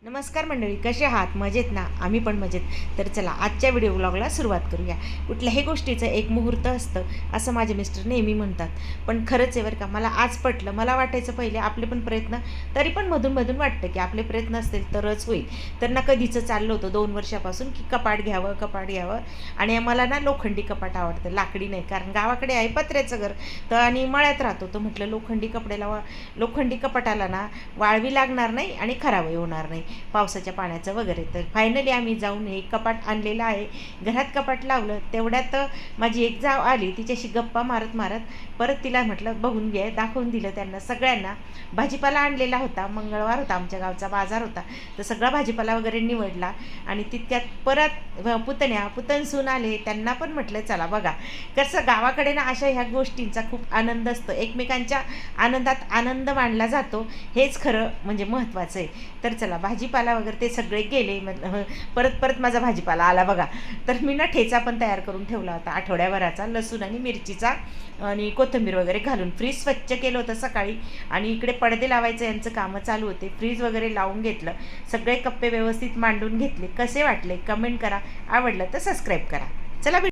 नमस्कार मंडळी, कसे आहात? मजेत ना? आम्ही पण मजेत. तर चला आजच्या व्हिडिओ व्लॉगला सुरुवात करूया. कुठल्याही गोष्टीचं एक मुहूर्त असतं असं माझे मिस्टर नेहमी म्हणतात. पण खरंच आहे बरं का, मला आज पटलं. मला वाटायचं पहिले आपले पण प्रयत्न, तरी पण मधून वाटतं की आपले प्रयत्न असतील तरच होईल. तर ना कधीचं चाललं होतं 2 वर्षापासून की कपाट घ्यावं आणि मला ना लोखंडी कपाट आवडतं, लाकडी नाही. कारण गावाकडे आहे पत्र्याचं घर तर आणि मळ्यात राहतो. तर म्हटलं लोखंडी कपाटाला ना वाळवी लागणार नाही आणि खराबही होणार नाही पावसाच्या पाण्याचं वगैरे. तर फायनली आम्ही जाऊन हे कपाट आणलेलं आहे. घरात कपाट लावलं तेवढ्यात माझी एक जाव आली. तिच्याशी गप्पा मारत परत तिला म्हटलं बघून घे, दाखवून दिलं त्यांना सगळ्यांना. भाजीपाला आणलेला होता, मंगळवार होता, आमच्या गावचा बाजार होता. तर सगळा भाजीपाला वगैरे निवडला आणि तितक्यात परत पुतणसून आले. त्यांना पण म्हटलं चला बघा कसं गावाकडे ना अशा ह्या गोष्टींचा खूप आनंद असतो. एकमेकांच्या आनंदात आनंद मानला जातो, हेच खरं म्हणजे महत्त्वाचं आहे. तर चला भाजीपाला वगैरे ते सगळे गेले. परत माझा भाजीपाला आला बघा. तर मी ना ठेचा पण तयार करून ठेवला होता आठवड्याभराचा, लसूण आणि मिरचीचा आणि कोथिंबीर वगैरे घालून. फ्रीज स्वच्छ केलं होतं सकाळी आणि इकडे पडदे लावायचं यांचं कामं चालू होते. फ्रीज वगैरे लावून घेतलं, सगळे कप्पे व्यवस्थित मांडून घेतले. कसे वाटले कमेंट करा, आवडलं तर सबस्क्राईब करा. चला